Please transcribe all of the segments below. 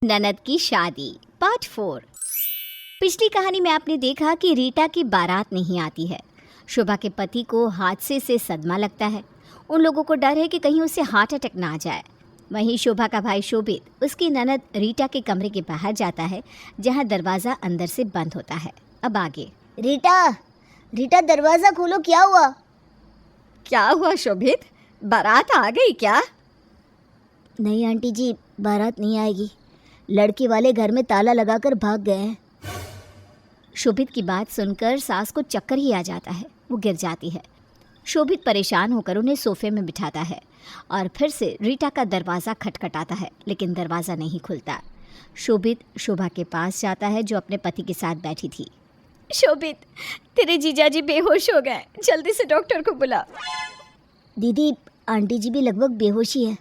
ननद की शादी पार्ट 4। पिछली कहानी में आपने देखा कि रीटा की बारात नहीं आती है। शोभा के पति को हादसे से सदमा लगता है। उन लोगों को डर है कि कहीं उसे हार्ट अटैक ना आ जाए। वहीं शोभा का भाई शोभित उसकी ननद रीटा के कमरे के बाहर जाता है, जहां दरवाज़ा अंदर से बंद होता है। अब आगे। रीटा दरवाज़ा खोलो, क्या हुआ? क्या हुआ शोभित, बारात आ गई क्या? नहीं आंटी जी, बारात नहीं आएगी। लड़के वाले घर में ताला लगाकर भाग गए हैं। शोभित की बात सुनकर सास को चक्कर ही आ जाता है। वो गिर जाती है। शोभित परेशान होकर उन्हें सोफे में बिठाता है और फिर से रीटा का दरवाज़ा खटखटाता है, लेकिन दरवाज़ा नहीं खुलता। शोभित शोभा के पास जाता है, जो अपने पति के साथ बैठी थी। शोभित, तेरे जीजाजी बेहोश हो गए, जल्दी से डॉक्टर को बुला। दीदी, आंटी जी भी लगभग बेहोशी है।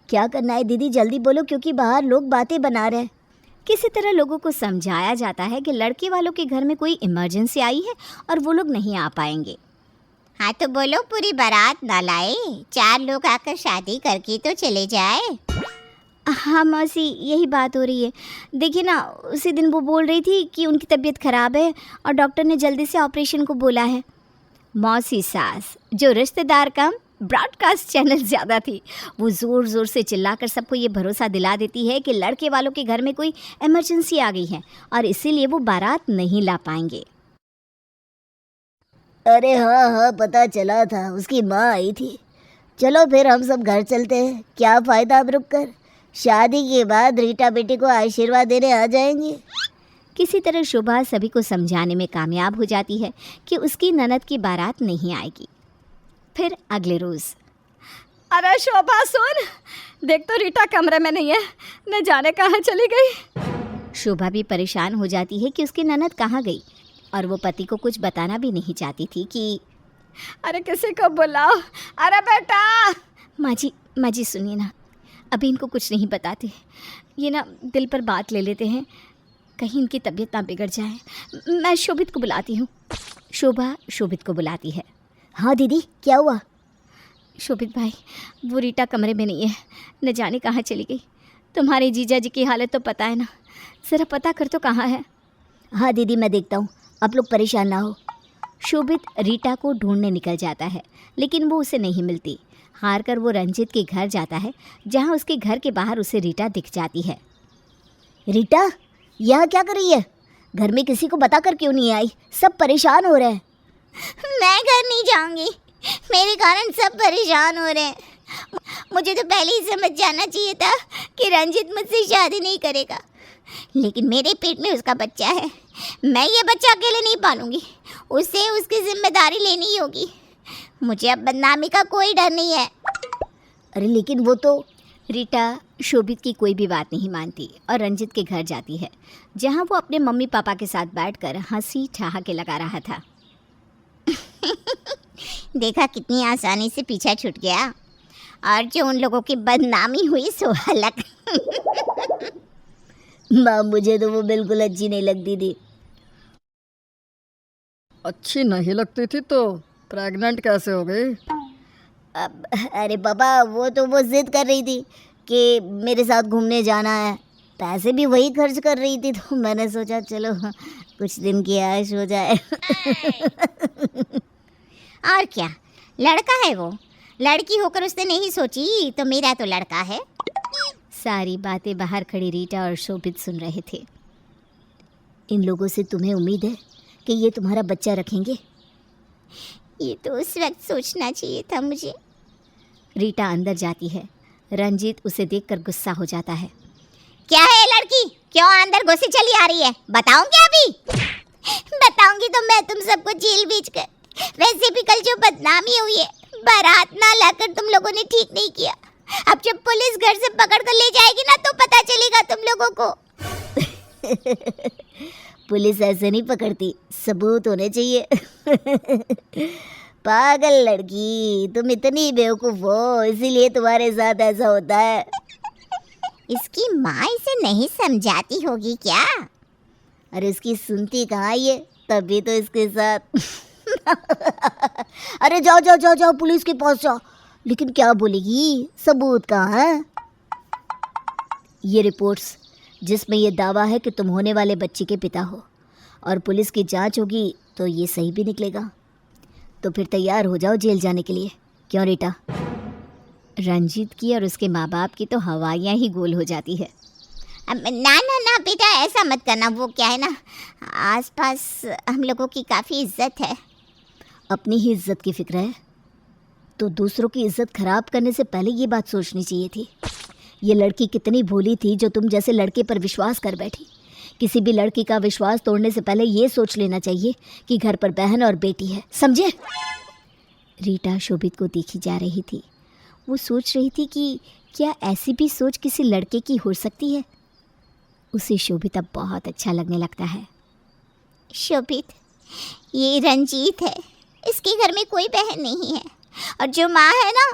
क्या करना है दीदी, जल्दी बोलो, क्योंकि बाहर लोग बातें बना रहे हैं। किसी तरह लोगों को समझाया जाता है कि लड़के वालों के घर में कोई इमरजेंसी आई है और वो लोग नहीं आ पाएंगे। हाँ तो बोलो, पूरी बारात ना लाए, 4 लोग आकर शादी करके तो चले जाए। हाँ मौसी, यही बात हो रही है। देखिए ना, उसी दिन वो बोल रही थी कि उनकी तबीयत ख़राब है और डॉक्टर ने जल्दी से ऑपरेशन को बोला है। मौसी सास, जो रिश्तेदार कम ब्रॉडकास्ट चैनल ज़्यादा थी, वो ज़ोर ज़ोर से चिल्लाकर सबको ये भरोसा दिला देती है कि लड़के वालों के घर में कोई इमरजेंसी आ गई है और इसीलिए वो बारात नहीं ला पाएंगे। अरे हाँ, पता चला था, उसकी माँ आई थी। चलो फिर हम सब घर चलते हैं, क्या फ़ायदा अब रुक कर। शादी के बाद रीटा बेटी को आशीर्वाद देने आ जाएंगे। किसी तरह शोभा सभी को समझाने में कामयाब हो जाती है कि उसकी ननद की बारात नहीं आएगी। फिर अगले रोज़। अरे शोभा सुन, देख तो रीटा कमरे में नहीं है, न जाने कहाँ चली गई। शोभा भी परेशान हो जाती है कि उसकी ननद कहाँ गई, और वो पति को कुछ बताना भी नहीं चाहती थी कि अरे किसी को बुलाओ। अरे बेटा। माँ जी सुनिए ना, अभी इनको कुछ नहीं बताते, ये ना दिल पर बात ले लेते हैं, कहीं इनकी तबीयत ना बिगड़ जाए। मैं शोभित को बुलाती हूँ। शोभा शोभित को बुलाती है। हाँ दीदी, क्या हुआ? शोभित भाई, वो रीटा कमरे में नहीं है, न जाने कहाँ चली गई। तुम्हारे जीजा जी की हालत तो पता है ना, ज़रा पता कर तो कहाँ है। हाँ दीदी, मैं देखता हूँ, आप लोग परेशान ना हो। शोभित रीटा को ढूंढने निकल जाता है, लेकिन वो उसे नहीं मिलती। हार कर वो रंजित के घर जाता है, जहाँ उसके घर के बाहर उसे रीटा दिख जाती है। रीटा यहाँ क्या कर रही है? घर में किसी को बताकर क्यों नहीं आई? सब परेशान हो रहे हैं। मैं घर नहीं जाऊंगी, मेरे कारण सब परेशान हो रहे हैं। मुझे तो पहले ही समझ जाना चाहिए था कि रंजित मुझसे शादी नहीं करेगा, लेकिन मेरे पेट में उसका बच्चा है। मैं ये बच्चा अकेले नहीं पालूंगी, उसे उसकी जिम्मेदारी लेनी ही होगी। मुझे अब बदनामी का कोई डर नहीं है। अरे लेकिन वो तो। रीटा शोभित की कोई भी बात नहीं मानती और रंजित के घर जाती है, जहाँ वो अपने मम्मी पापा के साथ बैठकर हंसी ठहाके लगा रहा था। देखा कितनी आसानी से पीछा छूट गया, और जो उन लोगों की बदनामी हुई सो अलग। माँ, मुझे तो वो बिल्कुल अच्छी नहीं लगती थी। अच्छी नहीं लगती थी तो प्रेग्नेंट कैसे हो गई? अरे पापा, वो जिद कर रही थी कि मेरे साथ घूमने जाना है। पैसे भी वही खर्च कर रही थी, तो मैंने सोचा चलो कुछ दिन की ऐश हो जाए। और क्या, लड़का है वो, लड़की होकर उसने नहीं सोची, तो मेरा तो लड़का है। सारी बातें बाहर खड़ी रीटा और शोभित सुन रहे थे। इन लोगों से तुम्हें उम्मीद है कि ये तुम्हारा बच्चा रखेंगे? ये तो उस वक्त सोचना चाहिए था मुझे। रीटा अंदर जाती है। रंजीत उसे देखकर गुस्सा हो जाता है। क्या है लड़की, क्यों अंदर घुसी चली आ रही है? बताऊंगी अभी। बताऊंगी तो मैं तुम सबको जेल भेजकर। वैसे भी कल जो बदनामी हुई है, बारात ना लाकर तुम लोगों ने ठीक नहीं किया। अब जब पुलिस घर से पकड़ कर ले जाएगी ना, तो पता चलेगा तुम लोगों को। पुलिस ऐसे नहीं पकड़ती, सबूत होने चाहिए। पागल लड़की, तुम इतनी बेवकूफ़ हो, इसीलिए तुम्हारे साथ ऐसा होता है। इसकी माँ इसे नहीं समझाती होगी क्या? अरे इसकी सुनती कहाँ ये, तभी तो इसके साथ। अरे जाओ, पुलिस के पास जाओ। लेकिन क्या बोलेगी? सबूत कहाँ है? ये रिपोर्ट्स जिसमें ये दावा है कि तुम होने वाले बच्चे के पिता हो, और पुलिस की जांच होगी तो ये सही भी निकलेगा। तो फिर तैयार हो जाओ जेल जाने के लिए। क्यों रीटा? रंजीत की और उसके माँ बाप की तो हवाइयाँ ही गोल हो जाती है। ना ना ना बेटा, ऐसा मत करना। वो क्या है ना, आसपास हम लोगों की काफ़ी इज्जत है। अपनी ही इज्जत की फिक्र है तो दूसरों की इज्जत खराब करने से पहले ये बात सोचनी चाहिए थी। ये लड़की कितनी भोली थी जो तुम जैसे लड़के पर विश्वास कर बैठी। किसी भी लड़की का विश्वास तोड़ने से पहले ये सोच लेना चाहिए कि घर पर बहन और बेटी है, समझे? रीटा शोभित को देखी जा रही थी। वो सोच रही थी कि क्या ऐसी भी सोच किसी लड़के की हो सकती है। उसे शोभित अब बहुत अच्छा लगने लगता है। शोभित, ये रंजीत है, इसके घर में कोई बहन नहीं है, और जो माँ है ना,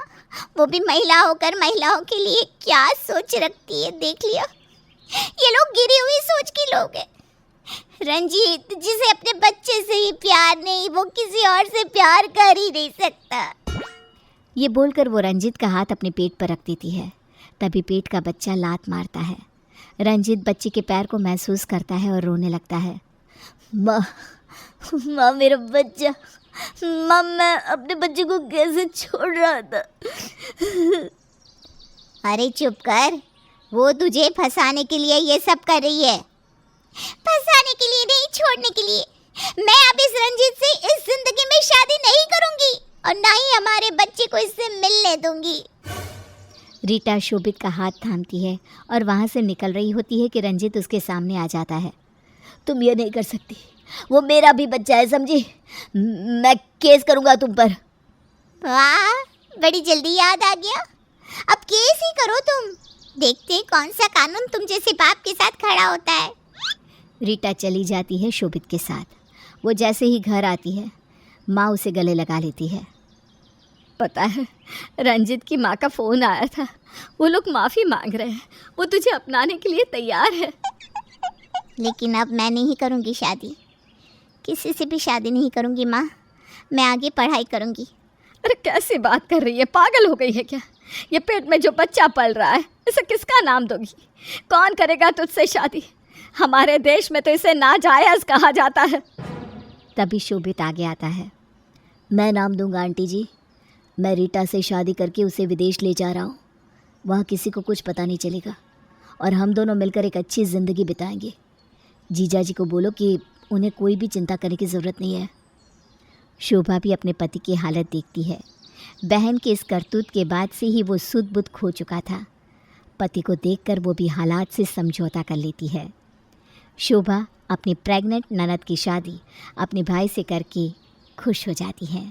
वो भी महिला होकर महिलाओं के लिए क्या सोच रखती है, देख लिया। ये लोग गिरी हुई सोच के लोग हैं। रंजीत, जिसे अपने बच्चे से ही प्यार नहीं, वो किसी और से प्यार कर ही नहीं सकता। ये बोलकर वो रंजीत का हाथ अपने पेट पर रख देती है। तभी पेट का बच्चा लात मारता है। रंजीत बच्चे के पैर को महसूस करता है और रोने लगता है। माँ, माँ मेरा बच्चा, माँ मैं अपने बच्चे को कैसे छोड़ रहा था। अरे चुप कर, वो तुझे फंसाने के लिए ये सब कर रही है। फंसाने के लिए नहीं, छोड़ने के लिए। मैं अब इस रंजीत से इस जिंदगी में शादी नहीं करूंगी, और ना ही हमारे बच्चे को इससे मिलने दूंगी। रीटा शोभित का हाथ थामती है और वहाँ से निकल रही होती है कि रंजीत उसके सामने आ जाता है। तुम ये नहीं कर सकती, वो मेरा भी बच्चा है, समझी? मैं केस करूँगा तुम पर। वाह, बड़ी जल्दी याद आ गया। अब केस ही करो तुम, देखते हैं कौन सा कानून तुम जैसे बाप के साथ खड़ा होता है। रीटा चली जाती है शोभित के साथ। वो जैसे ही घर आती है, माँ उसे गले लगा लेती है। पता है, रंजीत की माँ का फ़ोन आया था। वो लोग माफ़ी मांग रहे हैं, वो तुझे अपनाने के लिए तैयार है। लेकिन अब मैं नहीं करूँगी शादी, किसी से भी शादी नहीं करूँगी माँ। मैं आगे पढ़ाई करूँगी। अरे कैसी बात कर रही है, पागल हो गई है क्या? ये पेट में जो बच्चा पल रहा है, इसे किसका नाम दोगी? कौन करेगा तुझसे शादी? हमारे देश में तो इसे नाजायज़ कहा जाता है। तभी शोभित आगे आता है। मैं नाम दूंगा आंटी जी। मैं रीटा से शादी करके उसे विदेश ले जा रहा हूँ। वहाँ किसी को कुछ पता नहीं चलेगा और हम दोनों मिलकर एक अच्छी ज़िंदगी बिताएंगे। जीजा जी को बोलो कि उन्हें कोई भी चिंता करने की ज़रूरत नहीं है। शोभा भी अपने पति की हालत देखती है। बहन के इस करतूत के बाद से ही वो सुध बुध खो चुका था। पति को देखकर वो भी हालात से समझौता कर लेती है। शोभा अपनी प्रेग्नेंट ननद की शादी अपने भाई से करके खुश हो जाती है।